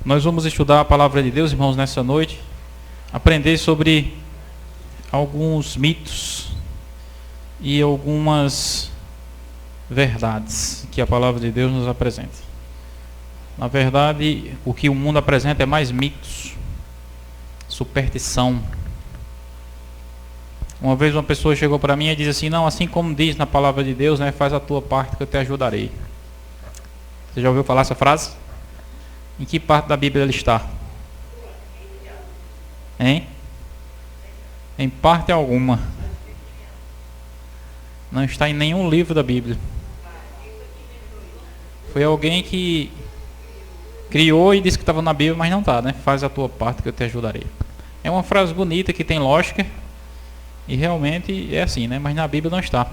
Nós vamos estudar a palavra de Deus, irmãos, nessa noite, aprender sobre alguns mitos e algumas verdades que a palavra de Deus nos apresenta. Na verdade, o que o mundo apresenta é mais mitos, superstição. Uma vez uma pessoa chegou para mim e disse assim: não, assim como diz na palavra de Deus, né, faz a tua parte que eu te ajudarei. Você já ouviu falar essa frase? Em que parte da Bíblia ele está? Hein? Em parte alguma. Não está em nenhum livro da Bíblia. Foi alguém que criou e disse que estava na Bíblia, mas não está, né? Faz a tua parte que eu te ajudarei. É uma frase bonita que tem lógica e realmente é assim, né? Mas na Bíblia não está.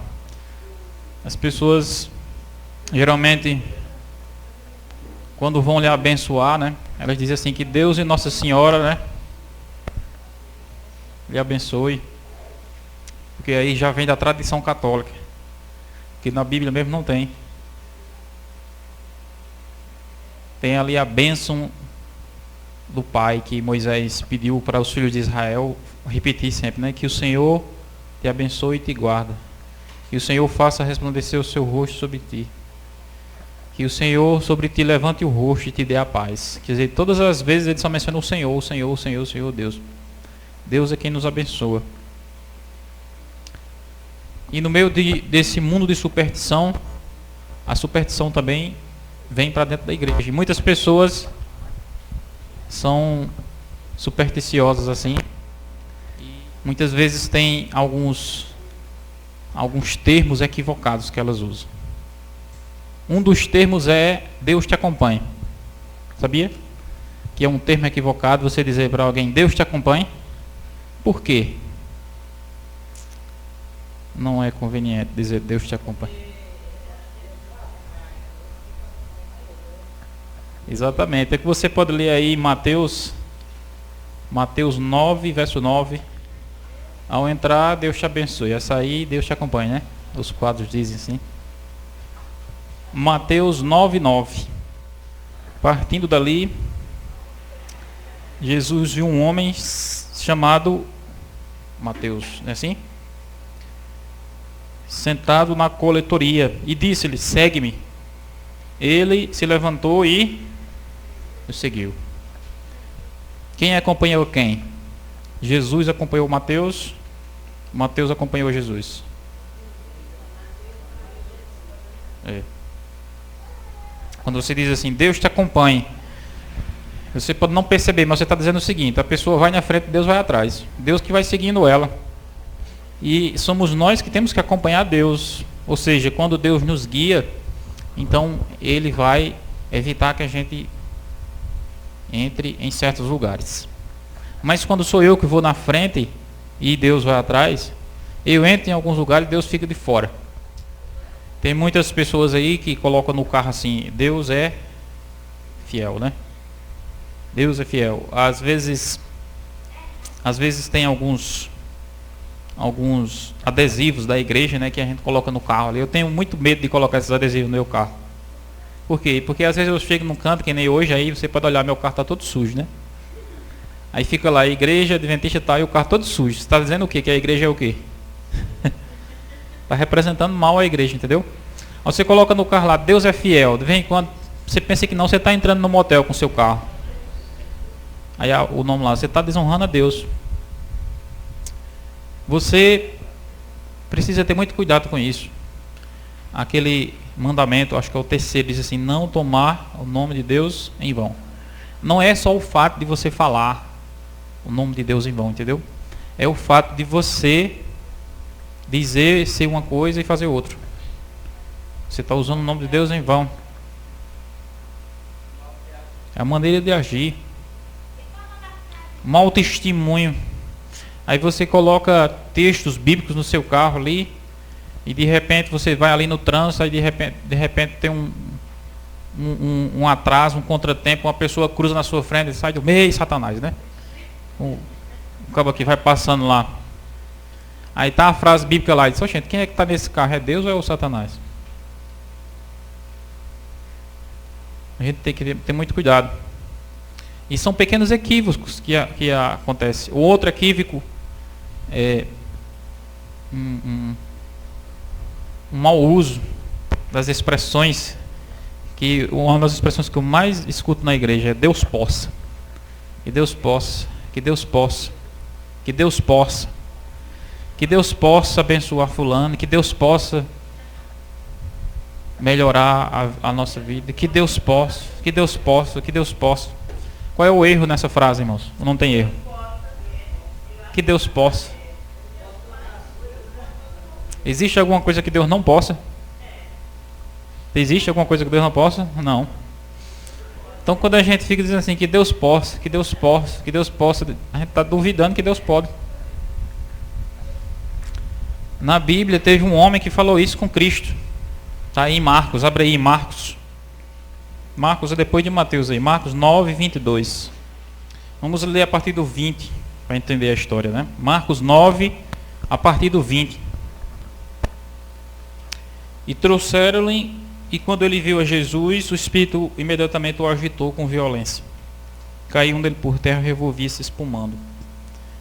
As pessoas geralmente, quando vão lhe abençoar, né, elas dizem assim que Deus e Nossa Senhora, né, lhe abençoe, porque aí já vem da tradição católica, que na Bíblia mesmo não tem. Tem ali a bênção do Pai que Moisés pediu para os filhos de Israel repetir sempre, né, que o Senhor te abençoe e te guarda, que o Senhor faça resplandecer o seu rosto sobre ti, que o Senhor sobre ti levante o rosto e te dê a paz. Quer dizer, todas as vezes ele só menciona o Senhor, o Senhor, o Senhor, o Senhor, Deus. Deus é quem nos abençoa. E no meio desse mundo de superstição, a superstição também vem para dentro da igreja. E muitas pessoas são supersticiosas assim. Muitas vezes tem alguns termos equivocados que elas usam. Um dos termos é Deus te acompanhe. Sabia? Que é um termo equivocado você dizer para alguém Deus te acompanhe. Por quê? Não é conveniente dizer Deus te acompanhe. Exatamente. É que você pode ler aí Mateus 9, verso 9. Ao entrar, Deus te abençoe. A sair, Deus te acompanhe, né? Os quadros dizem assim. Mateus 9:9. Partindo dali, Jesus viu um homem chamado Mateus, não é assim? Sentado na coletoria e disse-lhe: segue-me. Ele se levantou e o seguiu. Quem acompanhou quem? Jesus acompanhou Mateus, Mateus acompanhou Jesus. Quando você diz assim, Deus te acompanhe, você pode não perceber, mas você está dizendo o seguinte: a pessoa vai na frente, Deus vai atrás. Deus que vai seguindo ela. E somos nós que temos que acompanhar Deus. Ou seja, quando Deus nos guia, então Ele vai evitar que a gente entre em certos lugares. Mas quando sou eu que vou na frente e Deus vai atrás, eu entro em alguns lugares e Deus fica de fora. Tem muitas pessoas aí que colocam no carro assim: Deus é fiel, né? Deus é fiel. Às vezes tem alguns adesivos da igreja, né, que a gente coloca no carro ali. Eu tenho muito medo de colocar esses adesivos no meu carro. Por quê? Porque às vezes eu chego num canto, que nem hoje, aí você pode olhar, meu carro está todo sujo, né? Aí fica lá, igreja adventista tal, e o carro todo sujo. Você está dizendo o quê? Que a igreja é o quê? Está representando mal a igreja, entendeu? Aí você coloca no carro lá, Deus é fiel. De vez em quando você pensa que não, você está entrando no motel com o seu carro. Aí o nome lá, você está desonrando a Deus. Você precisa ter muito cuidado com isso. Aquele mandamento, acho que é o terceiro, diz assim: não tomar o nome de Deus em vão. Não é só o fato de você falar o nome de Deus em vão, entendeu? É o fato de você dizer ser uma coisa e fazer outra. Você está usando o nome de Deus em vão. É a maneira de agir. Mau testemunho. Aí você coloca textos bíblicos no seu carro ali, e de repente você vai ali no trânsito, aí de repente tem um atraso, um contratempo, uma pessoa cruza na sua frente e sai do meio, Satanás, né? O cabo aqui vai passando lá. Aí tá a frase bíblica lá, e diz: gente, quem é que está nesse carro? É Deus ou é o Satanás? A gente tem que ter muito cuidado. E são pequenos equívocos que acontecem. O outro equívoco é um mau uso das expressões, que uma das expressões que eu mais escuto na igreja é Deus possa. Que Deus possa, que Deus possa, que Deus possa, que Deus possa abençoar fulano, que Deus possa melhorar a nossa vida, que Deus possa, que Deus possa, que Deus possa. Qual é o erro nessa frase, irmãos? Não tem erro. Que Deus possa. Existe alguma coisa que Deus não possa? Existe alguma coisa que Deus não possa? Não. Então quando a gente fica dizendo assim, que Deus possa, que Deus possa, que Deus possa, a gente está duvidando que Deus pode. Na Bíblia teve um homem que falou isso com Cristo. Está aí em Marcos, abre aí Marcos. Marcos é depois de Mateus aí, Marcos 9, 22. Vamos ler a partir do 20, para entender a história, né? Marcos 9, a partir do 20. E trouxeram-lhe, e quando ele viu a Jesus, o Espírito imediatamente o agitou com violência. Caiu um dele por terra e revolvia-se espumando.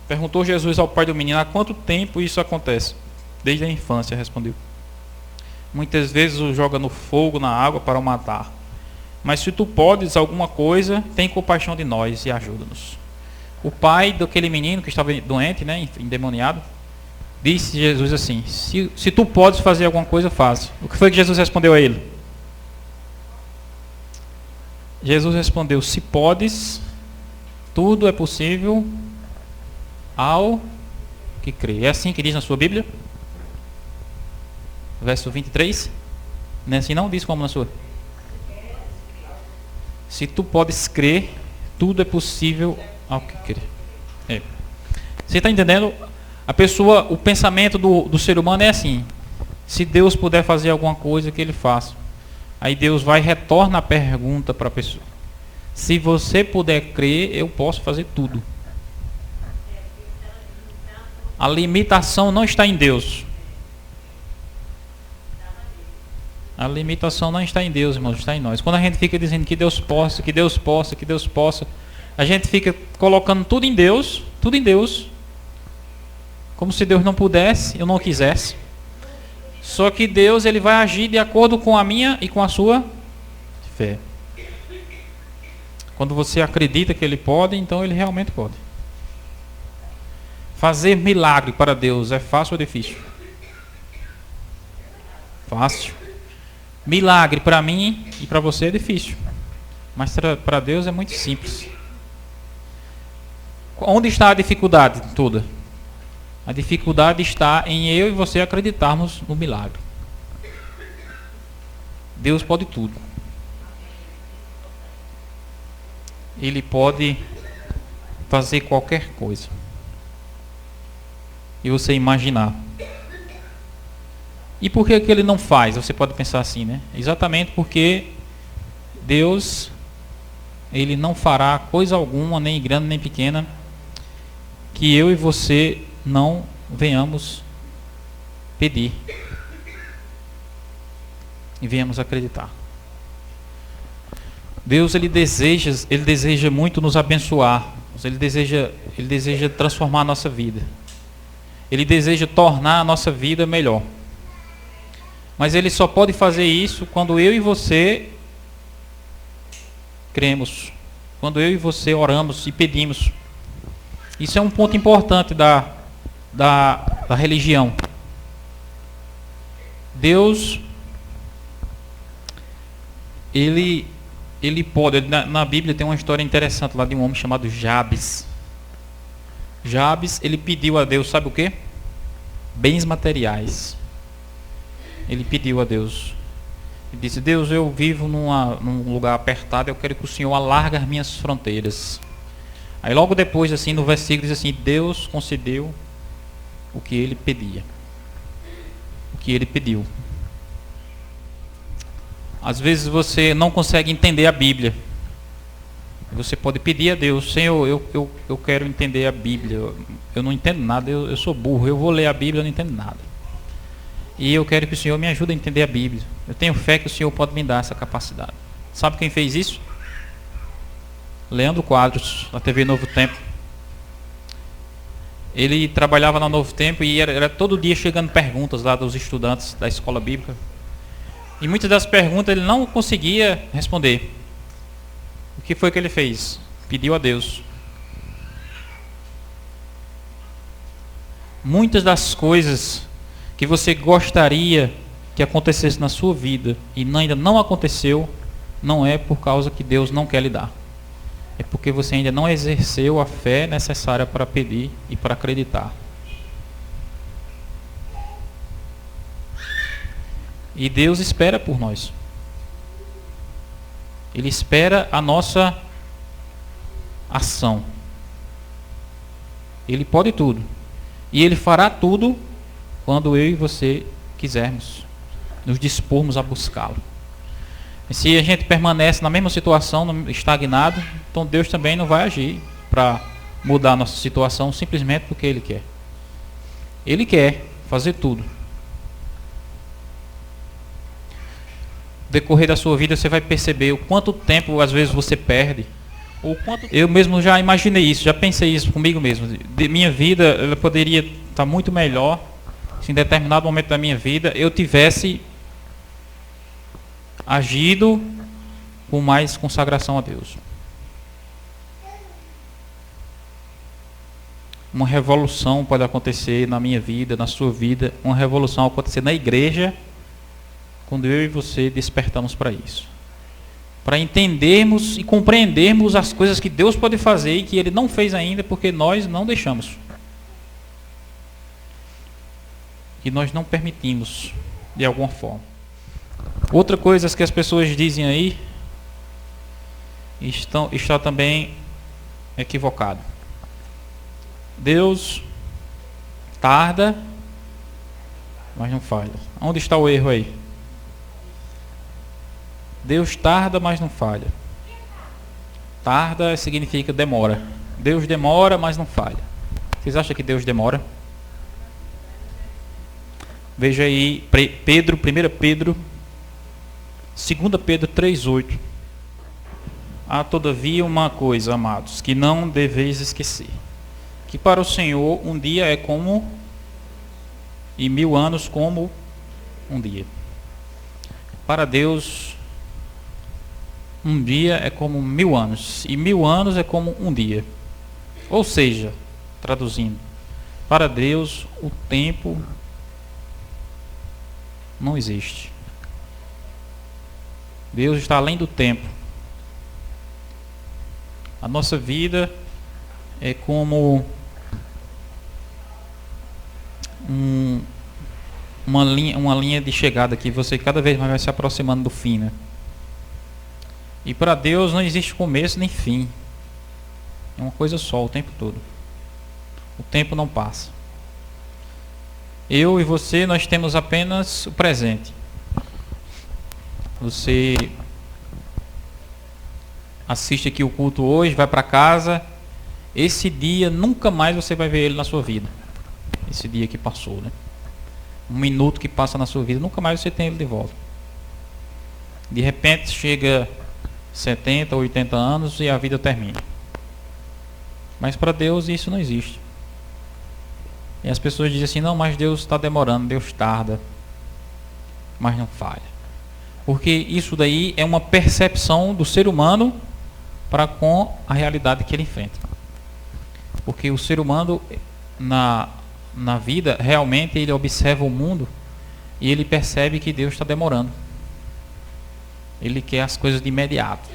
Perguntou Jesus ao pai do menino, há quanto tempo isso acontece? Desde a infância, respondeu. Muitas vezes o joga no fogo, na água, para o matar. Mas se tu podes alguma coisa, tem compaixão de nós e ajuda-nos. O pai daquele menino que estava doente, né, endemoniado, disse Jesus assim, se tu podes fazer alguma coisa, faz. O que foi que Jesus respondeu a ele? Jesus respondeu, se podes, tudo é possível ao que crê. É assim que diz na sua Bíblia? Verso 23. Não é assim não? Diz como na sua? Se tu podes crer, tudo é possível ao que crê. É. Você está entendendo? A pessoa, o pensamento do ser humano é assim. Se Deus puder fazer alguma coisa, que Ele faça. Aí Deus vai e retorna a pergunta para a pessoa. Se você puder crer, eu posso fazer tudo. A limitação não está em Deus. A limitação não está em Deus, irmãos, está em nós. Quando a gente fica dizendo que Deus possa, que Deus possa, que Deus possa, a gente fica colocando tudo em Deus, como se Deus não pudesse, eu não quisesse. Só que Deus, ele vai agir de acordo com a minha e com a sua fé. Quando você acredita que Ele pode, então Ele realmente pode. Fazer milagre para Deus é fácil ou difícil? Fácil. Milagre para mim e para você é difícil. Mas para Deus é muito simples. Onde está a dificuldade toda? A dificuldade está em eu e você acreditarmos no milagre. Deus pode tudo. Ele pode fazer qualquer coisa. E você imaginar. E por que Ele não faz? Você pode pensar assim, né? Exatamente porque Deus, Ele não fará coisa alguma, nem grande nem pequena, que eu e você não venhamos pedir e venhamos acreditar. Deus, ele deseja muito nos abençoar. Ele deseja transformar a nossa vida. Ele deseja tornar a nossa vida melhor. Mas Ele só pode fazer isso quando eu e você cremos, quando eu e você oramos e pedimos. Isso é um ponto importante da religião. Deus, ele pode. Na Bíblia tem uma história interessante lá de um homem chamado Jabes. Jabes, ele pediu a Deus, sabe o quê? Bens materiais. Ele pediu a Deus. Ele disse, Deus, eu vivo num lugar apertado, eu quero que o Senhor alargue as minhas fronteiras. Aí logo depois, assim, no versículo diz assim, Deus concedeu o que ele pedia. O que ele pediu. Às vezes você não consegue entender a Bíblia. Você pode pedir a Deus, Senhor, eu quero entender a Bíblia. Eu não entendo nada, eu sou burro, eu vou ler a Bíblia, eu não entendo nada. E eu quero que o Senhor me ajude a entender a Bíblia. Eu tenho fé que o Senhor pode me dar essa capacidade. Sabe quem fez isso? Leandro Quadros, da TV Novo Tempo. Ele trabalhava na Novo Tempo e era todo dia chegando perguntas lá dos estudantes da escola bíblica. E muitas das perguntas ele não conseguia responder. O que foi que ele fez? Pediu a Deus. Muitas das coisas que você gostaria que acontecesse na sua vida e ainda não aconteceu, não é por causa que Deus não quer lhe dar. É porque você ainda não exerceu a fé necessária para pedir e para acreditar. E Deus espera por nós. Ele espera a nossa ação. Ele pode tudo. E Ele fará tudo quando eu e você quisermos nos dispormos a buscá-lo. E se a gente permanece na mesma situação, estagnado, então Deus também não vai agir para mudar a nossa situação simplesmente porque Ele quer. Ele quer fazer tudo. No decorrer da sua vida você vai perceber o quanto tempo às vezes você perde. Eu mesmo já imaginei isso, já pensei isso comigo mesmo. Minha vida ela poderia estar muito melhor se em determinado momento da minha vida eu tivesse agido com mais consagração a Deus. Uma revolução pode acontecer na minha vida, na sua vida, uma revolução acontecer na igreja, quando eu e você despertamos para isso. Para entendermos e compreendermos as coisas que Deus pode fazer e que Ele não fez ainda porque nós não deixamos. E nós não permitimos, de alguma forma. Outra coisa que as pessoas dizem aí está também equivocado. Deus tarda, mas não falha. Onde está o erro aí? Deus tarda, mas não falha. Tarda significa demora. Deus demora, mas não falha. Vocês acham que Deus demora? Veja aí Pedro, 1 Pedro, 2 Pedro 3,8. Há todavia uma coisa, amados, que não deveis esquecer, que para o Senhor um dia é como, e 1000 anos como um dia. Para Deus, um dia é como 1000 anos, e 1000 anos é como um dia. Ou seja, traduzindo, para Deus o tempo não existe. Deus está além do tempo. A nossa vida é como uma linha de chegada que você cada vez mais vai se aproximando do fim, né? E para Deus não existe começo nem fim. É uma coisa só o tempo todo. O tempo não passa. Eu e você, nós temos apenas o presente. Você assiste aqui o culto hoje, vai para casa. Esse dia nunca mais você vai ver ele na sua vida. Esse dia que passou, né? Um minuto que passa na sua vida, nunca mais você tem ele de volta. De repente chega 70, 80 anos e a vida termina. Mas para Deus isso não existe. E as pessoas dizem assim, não, mas Deus está demorando, Deus tarda. Mas não falha. Porque isso daí é uma percepção do ser humano para com a realidade que ele enfrenta. Porque o ser humano na vida, realmente ele observa o mundo e ele percebe que Deus está demorando. Ele quer as coisas de imediato.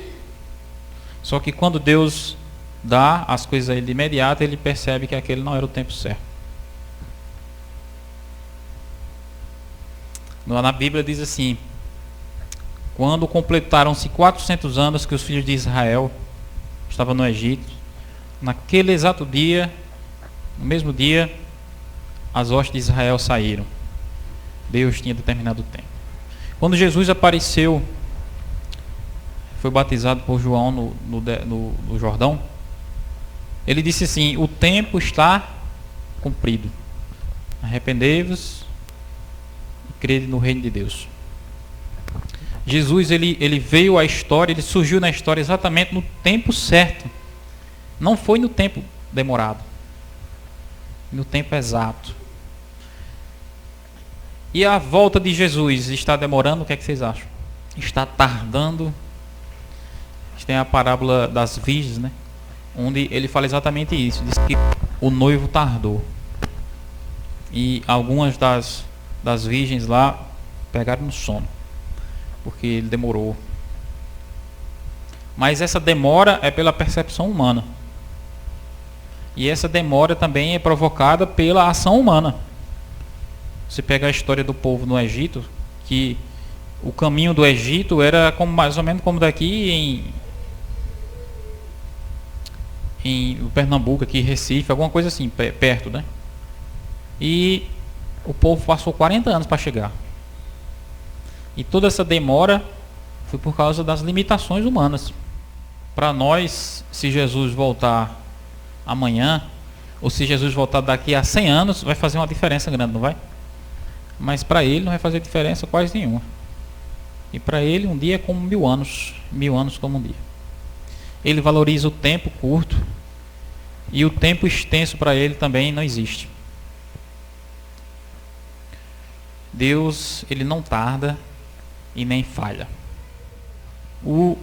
Só que quando Deus dá as coisas a ele de imediato, ele percebe que aquele não era o tempo certo. Na Bíblia diz assim, quando completaram-se 400 anos que os filhos de Israel estavam no Egito, naquele exato dia, no mesmo dia, as hostes de Israel saíram. Deus tinha determinado o tempo. Quando Jesus apareceu, foi batizado por João no Jordão, ele disse assim, o tempo está cumprido. Arrependei-vos e crede no reino de Deus. Jesus ele veio à história, ele surgiu na história exatamente no tempo certo. Não foi no tempo demorado, no tempo exato. E a volta de Jesus está demorando? O que é que vocês acham? Está tardando? Tem a parábola das virgens, né? Onde ele fala exatamente isso. Diz que o noivo tardou. E algumas das virgens lá pegaram no sono, porque ele demorou. Mas essa demora é pela percepção humana. E essa demora também é provocada pela ação humana. Você pega a história do povo no Egito, que o caminho do Egito era como, mais ou menos como daqui em Pernambuco, aqui em Recife, alguma coisa assim, perto, né? E o povo passou 40 anos para chegar. E toda essa demora foi por causa das limitações humanas. Para nós, se Jesus voltar amanhã, ou se Jesus voltar daqui a 100 anos, vai fazer uma diferença grande, não vai? Mas para ele não vai fazer diferença quase nenhuma. E para ele um dia é como 1000 anos, 1000 anos como um dia. Ele valoriza o tempo curto, e o tempo extenso para ele também não existe. Deus, ele não tarda e nem falha. O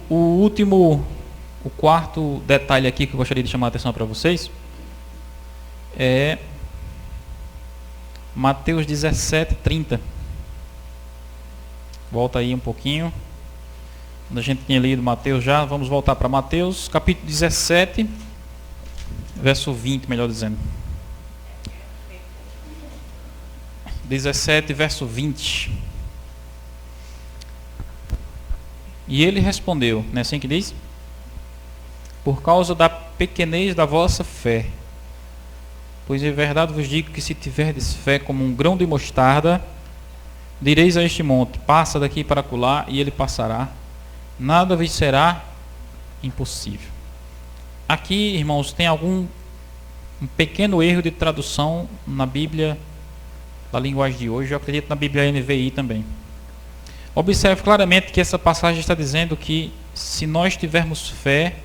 quarto detalhe aqui que eu gostaria de chamar a atenção para vocês é Mateus 17:30. Volta aí um pouquinho. Quando a gente tinha lido Mateus já, vamos voltar para Mateus, capítulo 17, verso 20, melhor dizendo. 17, verso 20. E ele respondeu, não é assim que diz? Por causa da pequenez da vossa fé. Pois em verdade vos digo que se tiverdes fé como um grão de mostarda, direis a este monte, passa daqui para acolá, e ele passará. Nada vos será impossível. Aqui, irmãos, tem um pequeno erro de tradução na Bíblia da linguagem de hoje. Eu acredito na Bíblia NVI também. Observe claramente que essa passagem está dizendo que se nós tivermos fé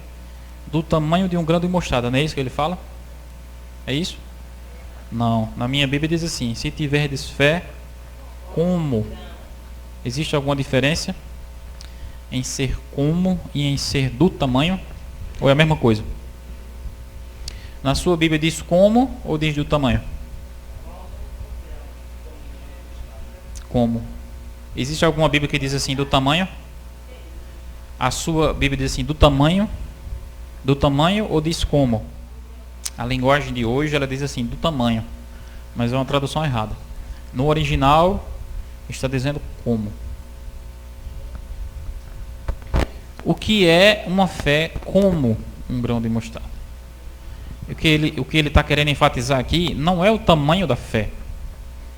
do tamanho de um grão de mostarda, não é isso que ele fala? É isso? Não, na minha Bíblia diz assim: se tiverdes fé como. Existe alguma diferença em ser como e em ser do tamanho? Ou é a mesma coisa? Na sua Bíblia diz como ou diz do tamanho? Como. Existe alguma Bíblia que diz assim do tamanho? A sua Bíblia diz assim do tamanho ou diz como? A linguagem de hoje ela diz assim do tamanho, mas é uma tradução errada. No original está dizendo como. O que é uma fé como um grão de mostarda? O que ele está querendo enfatizar aqui não é o tamanho da fé,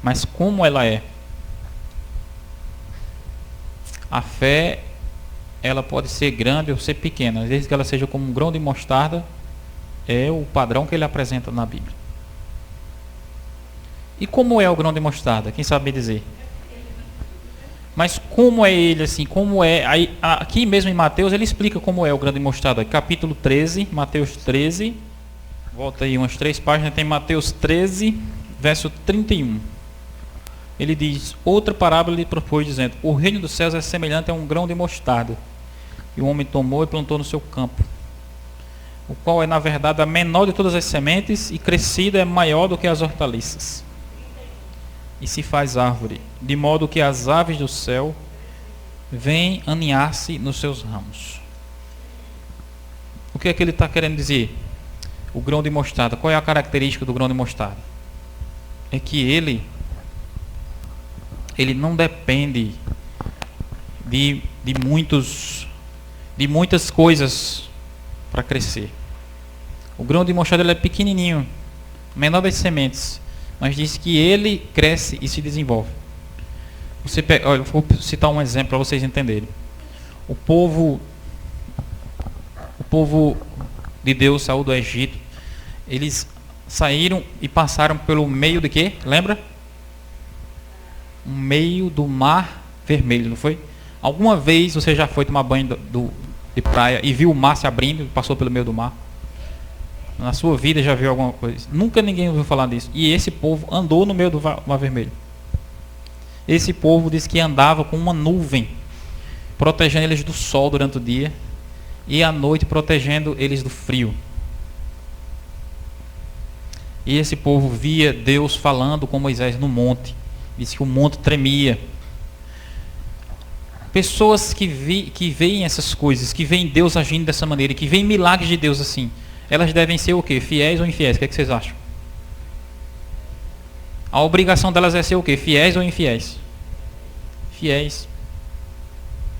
mas como ela é. A fé, ela pode ser grande ou ser pequena, desde que ela seja como um grão de mostarda, é o padrão que ele apresenta na Bíblia. E como é o grão de mostarda? Quem sabe dizer? Mas como é ele assim? Como é? Aí, aqui mesmo em Mateus ele explica como é o grão de mostarda. Capítulo 13, Mateus 13. Volta aí umas 3 páginas, tem Mateus 13, verso 31. Ele diz: outra parábola lhe propôs, dizendo: o reino dos céus é semelhante a um grão de mostarda, que o homem tomou e plantou no seu campo, o qual é na verdade a menor de todas as sementes, e crescida é maior do que as hortaliças, e se faz árvore, de modo que as aves do céu vêm aninhar-se nos seus ramos. O que é que ele está querendo dizer? O grão de mostarda, qual é a característica do grão de mostarda? É que ele não depende de muitas coisas para crescer. O grão de mostarda ele é pequenininho, menor das sementes, mas diz que ele cresce e se desenvolve. Olha, eu vou citar um exemplo para vocês entenderem. O povo de Deus saiu do Egito. Eles saíram e passaram pelo meio de quê? Lembra? Um meio do mar vermelho, não foi? Alguma vez você já foi tomar banho de praia e viu o mar se abrindo, passou pelo meio do mar? Na sua vida já viu alguma coisa? Nunca ninguém ouviu falar disso. E esse povo andou no meio do Mar Vermelho. Esse povo diz que andava com uma nuvem, protegendo eles do sol durante o dia, e à noite protegendo eles do frio. E esse povo via Deus falando com Moisés no monte. Diz que o monte tremia. Pessoas que veem essas coisas, que veem Deus agindo dessa maneira, que veem milagres de Deus assim, elas devem ser o quê? Fiéis ou infiéis? O que vocês acham? A obrigação delas é ser o quê? Fiéis ou infiéis? Fiéis.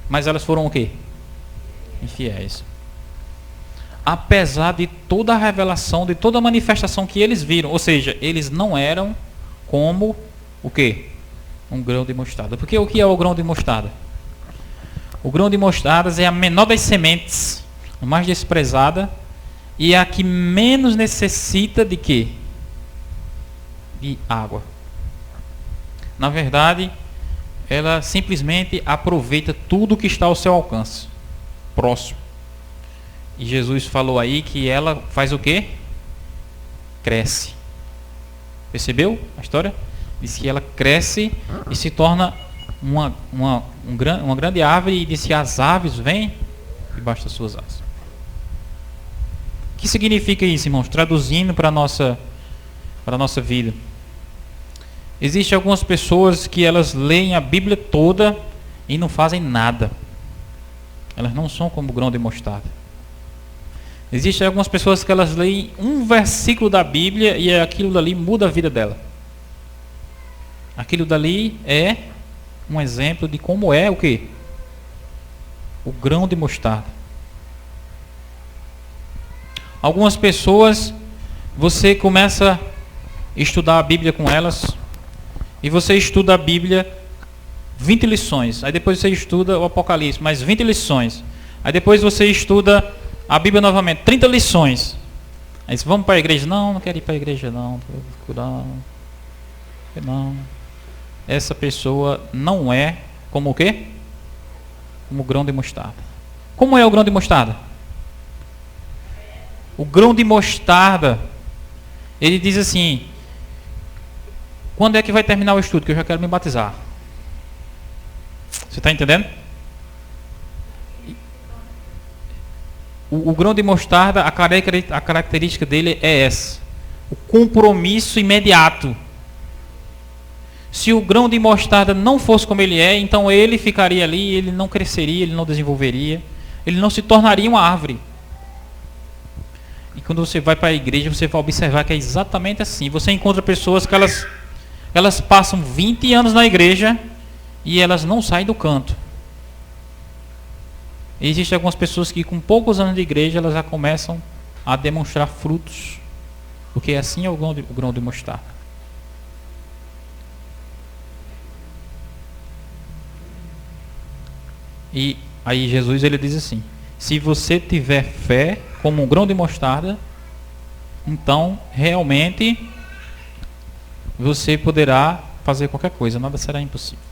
Mas elas foram o quê? Infiéis. Apesar de toda a revelação, de toda a manifestação que eles viram, ou seja, eles não eram como o quê? Um grão de mostarda. Porque o que é o grão de mostarda? O grão de mostarda é a menor das sementes, a mais desprezada, e a que menos necessita de quê? De água. Na verdade, ela simplesmente aproveita tudo que está ao seu alcance, próximo. E Jesus falou aí que ela faz o quê? Cresce. Percebeu a história? Diz que ela cresce e se torna uma grande árvore, e diz que as aves vêm debaixo das suas asas. O que significa isso, irmãos? Traduzindo para a nossa vida. Existem algumas pessoas que elas leem a Bíblia toda e não fazem nada. Elas não são como o grão de mostarda. Existem algumas pessoas que elas leem um versículo da Bíblia e aquilo dali muda a vida dela. Aquilo dali é um exemplo de como é o quê? O grão de mostarda. Algumas pessoas, você começa a estudar a Bíblia com elas, e você estuda a Bíblia 20 lições, aí depois você estuda o Apocalipse, mais 20 lições, aí depois você estuda a Bíblia novamente, 30 lições. Aí você, vamos para a igreja? Não quero ir para a igreja não. Não. Essa pessoa não é como o quê? Como o grão de mostarda. Como é o grão de mostarda? O grão de mostarda, ele diz assim: quando é que vai terminar o estudo? Que eu já quero me batizar. Você está entendendo? O grão de mostarda, a característica dele é essa: o compromisso imediato. Se o grão de mostarda não fosse como ele é, então ele ficaria ali, ele não cresceria, ele não desenvolveria, ele não se tornaria uma árvore. E quando você vai para a igreja, você vai observar que é exatamente assim. Você encontra pessoas que elas passam 20 anos na igreja e elas não saem do canto. E existem algumas pessoas que com poucos anos de igreja, elas já começam a demonstrar frutos. Porque assim é o grão de mostarda. E aí Jesus ele diz assim: se você tiver fé como um grão de mostarda, então realmente você poderá fazer qualquer coisa, nada será impossível.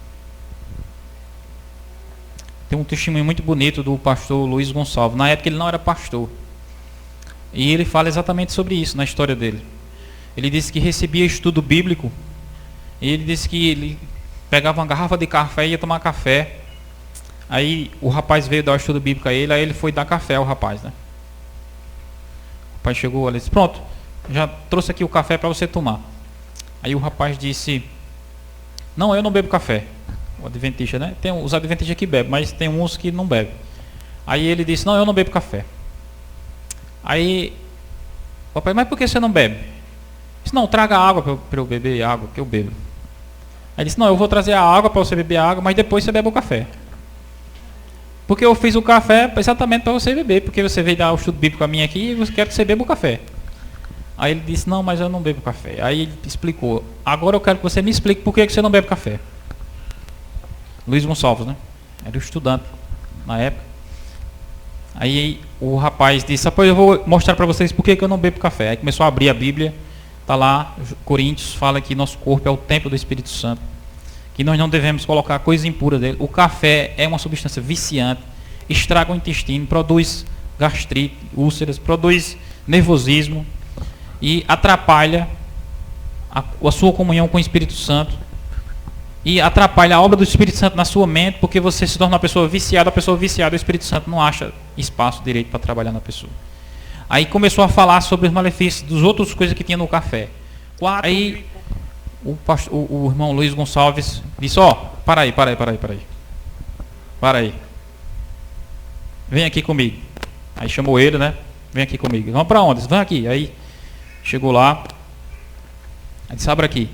Tem um testemunho muito bonito do pastor Luiz Gonçalves. Na época ele não era pastor, e ele fala exatamente sobre isso na história dele. Ele disse que recebia estudo bíblico, e ele disse que ele pegava uma garrafa de café e ia tomar café. Aí o rapaz veio dar o estudo bíblico a ele, aí ele foi dar café ao rapaz, né? O pai chegou ali e disse: pronto, já trouxe aqui o café para você tomar. Aí o rapaz disse: não, eu não bebo café. O adventista, né? Tem os adventistas que bebem, mas tem uns que não bebem. Aí ele disse: não, eu não bebo café. Aí o papai: mas por que você não bebe? Ele disse: não, traga água para eu beber água, que eu bebo. Aí ele disse: não, eu vou trazer a água para você beber água, mas depois você bebe o café. Porque eu fiz o café exatamente para você beber, porque você veio dar o estudo bíblico a mim aqui e eu quero que você beba o café. Aí ele disse: não, mas eu não bebo café. Aí ele explicou: agora eu quero que você me explique por que você não bebe café. Luiz Gonçalves, né? Era um estudante na época. Aí o rapaz disse: pois eu vou mostrar para vocês por que eu não bebo café. Aí começou a abrir a Bíblia. Está lá, Coríntios fala que nosso corpo é o templo do Espírito Santo, que nós não devemos colocar coisa impura dele. O café é uma substância viciante, estraga o intestino, produz gastrite, úlceras, produz nervosismo e atrapalha a sua comunhão com o Espírito Santo e atrapalha a obra do Espírito Santo na sua mente, porque você se torna uma pessoa viciada. A pessoa viciada, o Espírito Santo não acha espaço direito para trabalhar na pessoa. Aí começou a falar sobre os malefícios dos outras coisas que tinha no café. Aí o irmão Luiz Gonçalves disse: ó, para aí. Vem aqui comigo. Aí chamou ele, né? Vem aqui comigo. Vamos para onde? Vem aqui. Aí chegou lá. Aí disse: abre aqui.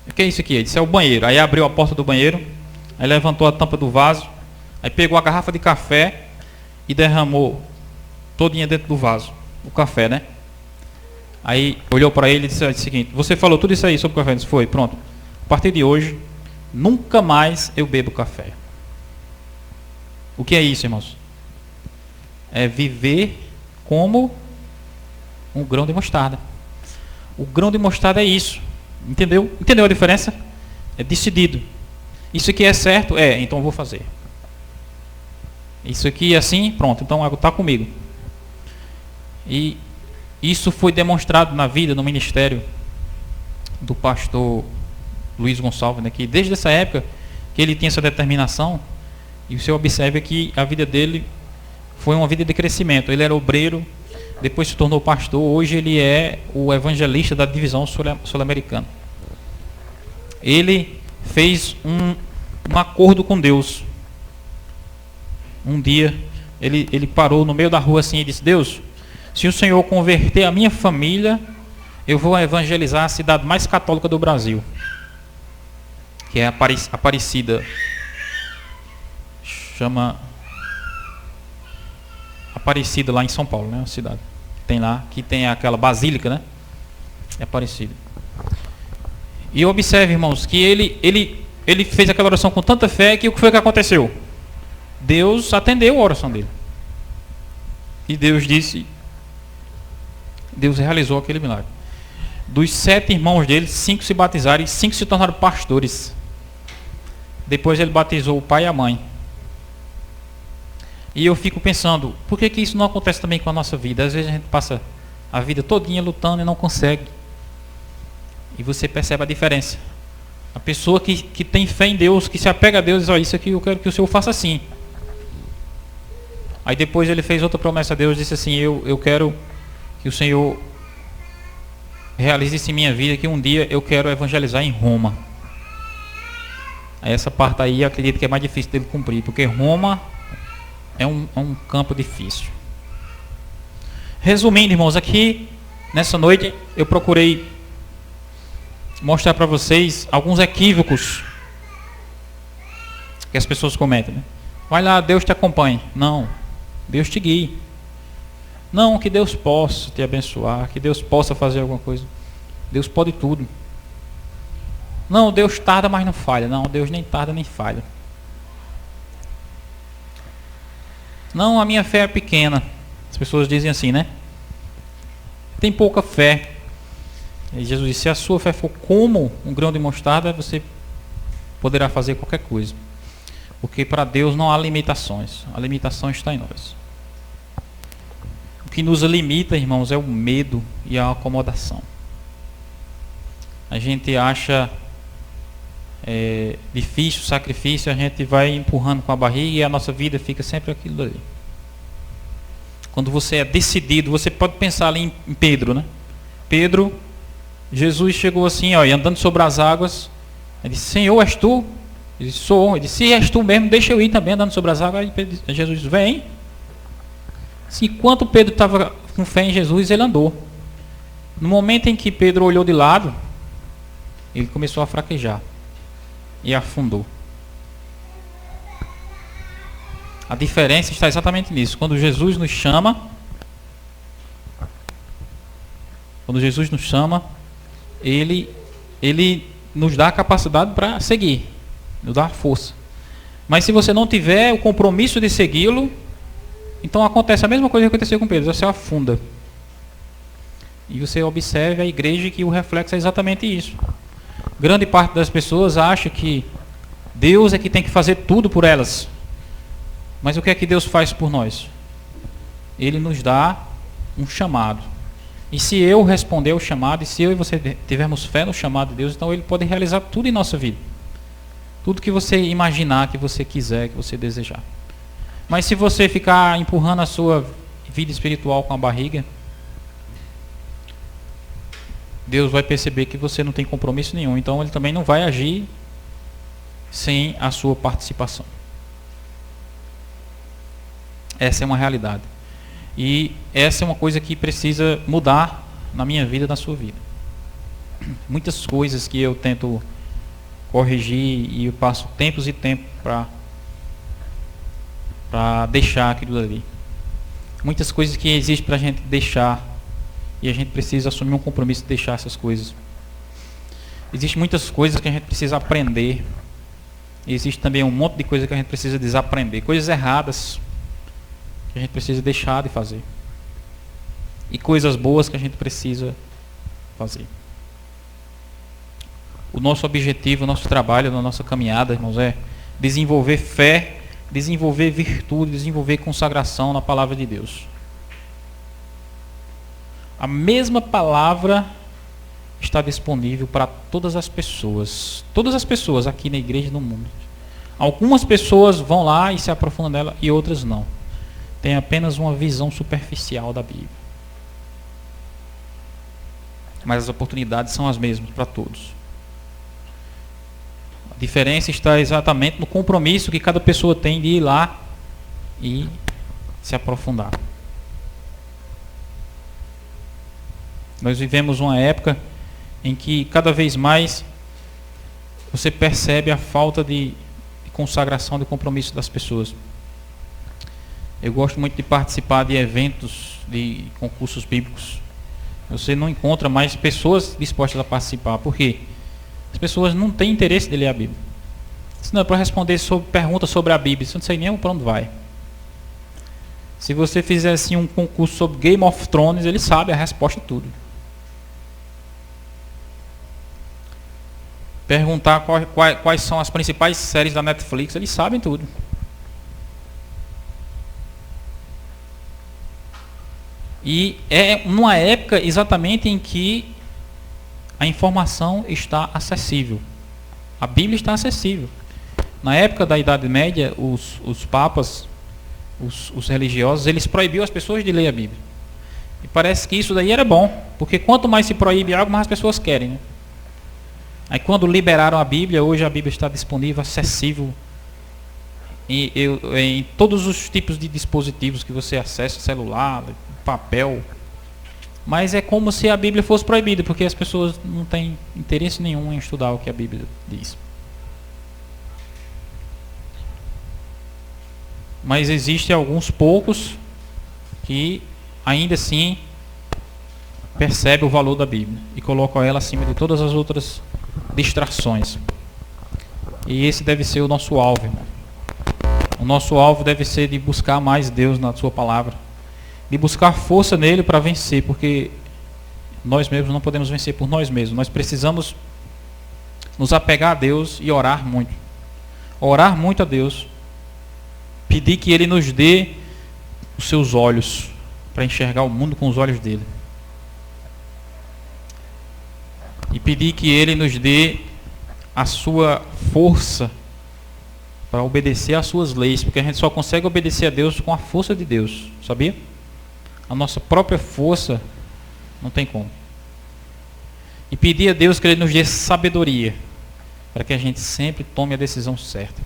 O que é isso aqui? Ele disse: é o banheiro. Aí abriu a porta do banheiro. Aí levantou a tampa do vaso. Aí pegou a garrafa de café e derramou todinha dentro do vaso. O café, né? Aí olhou para ele e disse o seguinte: você falou tudo isso aí sobre o café? Ele disse: foi, pronto. A partir de hoje, nunca mais eu bebo café. O que é isso, irmãos? É viver como um grão de mostarda. O grão de mostarda é isso. Entendeu? Entendeu a diferença? É decidido. Isso aqui é certo? É, então eu vou fazer. Isso aqui é assim? Pronto, então está comigo. E isso foi demonstrado na vida, no ministério do pastor Luiz Gonçalves, né, que desde essa época que ele tinha essa determinação. E você observa que a vida dele foi uma vida de crescimento. Ele era obreiro, depois se tornou pastor, hoje ele é o evangelista da divisão sul-americana. Ele fez um acordo com Deus. Um dia ele parou no meio da rua assim e disse: Deus, se o Senhor converter a minha família, eu vou evangelizar a cidade mais católica do Brasil, que é Aparecida. Chama Aparecida, lá em São Paulo, né? A cidade tem lá, que tem aquela basílica, né? É Aparecida. E observe, irmãos, que ele fez aquela oração com tanta fé que o que foi que aconteceu? Deus atendeu a oração dele. E Deus realizou aquele milagre. Dos 7 irmãos dele, 5 se batizaram e 5 se tornaram pastores. Depois ele batizou o pai e a mãe. E eu fico pensando, por que isso não acontece também com a nossa vida? Às vezes a gente passa a vida todinha lutando e não consegue. E você percebe a diferença. A pessoa que tem fé em Deus, que se apega a Deus, diz: ó, isso aqui eu quero que o Senhor faça assim. Aí depois ele fez outra promessa a Deus, disse assim: eu quero que o Senhor realize isso em minha vida, que um dia eu quero evangelizar em Roma. Aí essa parte aí eu acredito que é mais difícil dele cumprir, porque Roma é um campo difícil. Resumindo, irmãos, aqui nessa noite eu procurei mostrar para vocês alguns equívocos que as pessoas cometem, né? Vai lá, Deus te acompanhe. Não, Deus te guie. Não, que Deus possa te abençoar, que Deus possa fazer alguma coisa. Deus pode tudo. Não, Deus tarda, mas não falha. Não, Deus nem tarda nem falha. Não, a minha fé é pequena. As pessoas dizem assim, né? Tem pouca fé. E Jesus disse: se a sua fé for como um grão de mostarda, você poderá fazer qualquer coisa. Porque para Deus não há limitações. A limitação está em nós. O que nos limita, irmãos, é o medo e a acomodação. A gente acha difícil o sacrifício, a gente vai empurrando com a barriga e a nossa vida fica sempre aquilo ali. Quando você é decidido, você pode pensar ali em Pedro, né? Pedro, Jesus chegou assim, ó, e andando sobre as águas. Ele disse: Senhor, és tu? Ele disse: sou. Ele disse: se és tu mesmo, deixa eu ir também andando sobre as águas. Aí Jesus disse: vem. Assim, enquanto Pedro estava com fé em Jesus, ele andou. No momento em que Pedro olhou de lado, ele começou a fraquejar e afundou. A diferença está exatamente nisso. Quando Jesus nos chama, ele nos dá a capacidade para seguir, nos dá a força. Mas se você não tiver o compromisso de segui-lo, então acontece a mesma coisa que aconteceu com Pedro: você afunda. E você observa a igreja, que o reflexo é exatamente isso. Grande parte das pessoas acha que Deus é que tem que fazer tudo por elas. Mas o que é que Deus faz por nós? Ele nos dá um chamado. E se eu responder ao chamado, e se eu e você tivermos fé no chamado de Deus, então Ele pode realizar tudo em nossa vida. Tudo que você imaginar, que você quiser, que você desejar. Mas se você ficar empurrando a sua vida espiritual com a barriga, Deus vai perceber que você não tem compromisso nenhum. Então Ele também não vai agir sem a sua participação. Essa é uma realidade. E essa é uma coisa que precisa mudar na minha vida e na sua vida. Muitas coisas que eu tento corrigir e eu passo tempos e tempos para deixar aquilo ali. Muitas coisas que existem para a gente deixar e a gente precisa assumir um compromisso de deixar essas coisas. Existem muitas coisas que a gente precisa aprender. E existe também um monte de coisas que a gente precisa desaprender. Coisas erradas que a gente precisa deixar de fazer. E coisas boas que a gente precisa fazer. O nosso objetivo, o nosso trabalho, a nossa caminhada, irmãos, é desenvolver fé, desenvolver virtude, desenvolver consagração na palavra de Deus. A mesma palavra está disponível para todas as pessoas aqui na igreja e no mundo. Algumas pessoas vão lá e se aprofundam nela e outras não. Tem apenas uma visão superficial da Bíblia. Mas as oportunidades são as mesmas para todos. A diferença está exatamente no compromisso que cada pessoa tem de ir lá e se aprofundar. Nós vivemos uma época em que cada vez mais você percebe a falta de consagração, de compromisso das pessoas. Eu gosto muito de participar de eventos, de concursos bíblicos. Você não encontra mais pessoas dispostas a participar. Por quê? As pessoas não têm interesse de ler a Bíblia. Se não é para responder perguntas sobre a Bíblia, você não sei nem para onde vai. Se você fizer assim um concurso sobre Game of Thrones, ele sabe a resposta a tudo. Perguntar quais são as principais séries da Netflix, eles sabem tudo. E é numa época exatamente em que a informação está acessível. A Bíblia está acessível. Na época da Idade Média, os papas, os religiosos, eles proibiam as pessoas de ler a Bíblia. E parece que isso daí era bom, porque quanto mais se proíbe algo, mais as pessoas querem, né? Aí quando liberaram a Bíblia, hoje a Bíblia está disponível, acessível em todos os tipos de dispositivos que você acessa, celular, papel. Mas é como se a Bíblia fosse proibida, porque as pessoas não têm interesse nenhum em estudar o que a Bíblia diz. Mas existem alguns poucos que ainda assim percebem o valor da Bíblia e colocam ela acima de todas as outras distrações. E esse deve ser o nosso alvo, irmão. O nosso alvo deve ser de buscar mais Deus na sua palavra, de buscar força nele para vencer, porque nós mesmos não podemos vencer por nós mesmos. Nós precisamos nos apegar a Deus e orar muito. Orar muito a Deus, pedir que Ele nos dê os seus olhos para enxergar o mundo com os olhos dele. E pedir que Ele nos dê a sua força para obedecer às suas leis, porque a gente só consegue obedecer a Deus com a força de Deus, sabia? A nossa própria força não tem como. E pedir a Deus que Ele nos dê sabedoria, para que a gente sempre tome a decisão certa.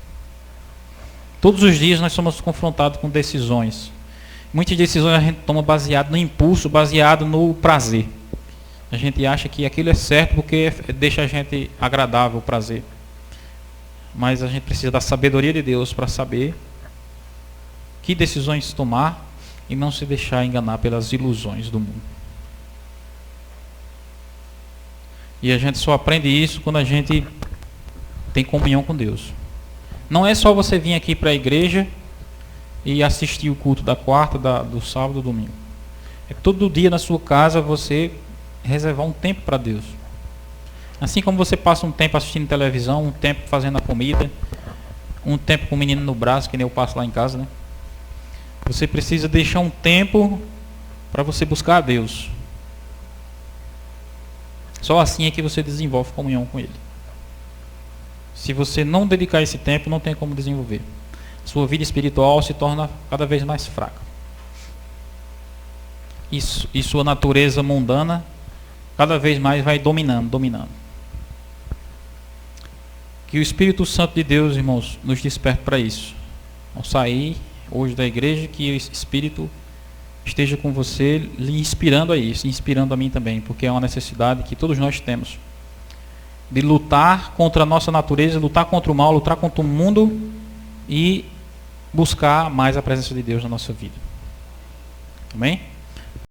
Todos os dias nós somos confrontados com decisões. Muitas decisões a gente toma baseado no impulso, baseado no prazer. A gente acha que aquilo é certo porque deixa a gente agradável o prazer. Mas a gente precisa da sabedoria de Deus para saber que decisões tomar e não se deixar enganar pelas ilusões do mundo. E a gente só aprende isso quando a gente tem comunhão com Deus. Não é só você vir aqui para a igreja e assistir o culto da quarta, do sábado, do domingo. É todo dia na sua casa você reservar um tempo para Deus. Assim como você passa um tempo assistindo televisão, um tempo fazendo a comida, um tempo com o menino no braço, que nem eu passo lá em casa, né? Você precisa deixar um tempo para você buscar a Deus. Só assim é que você desenvolve comunhão com Ele. Se você não dedicar esse tempo, não tem como desenvolver. Sua vida espiritual se torna cada vez mais fraca. Isso, e sua natureza mundana cada vez mais vai dominando. Que o Espírito Santo de Deus, irmãos, nos desperte para isso. Ao sair hoje da igreja, que o Espírito esteja com você, lhe inspirando a isso, inspirando a mim também, porque é uma necessidade que todos nós temos. De lutar contra a nossa natureza, lutar contra o mal, lutar contra o mundo e buscar mais a presença de Deus na nossa vida. Amém?